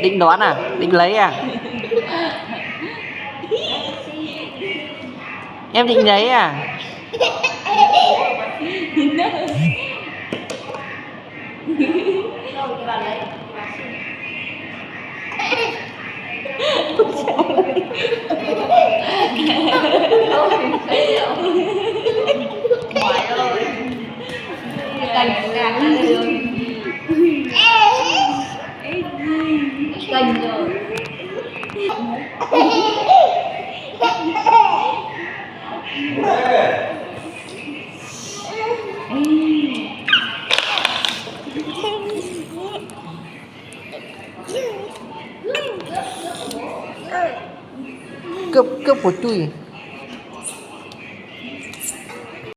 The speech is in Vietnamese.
Định đoán à? Định lấy à? Em định lấy à? Cành rồi. Cướp của chui.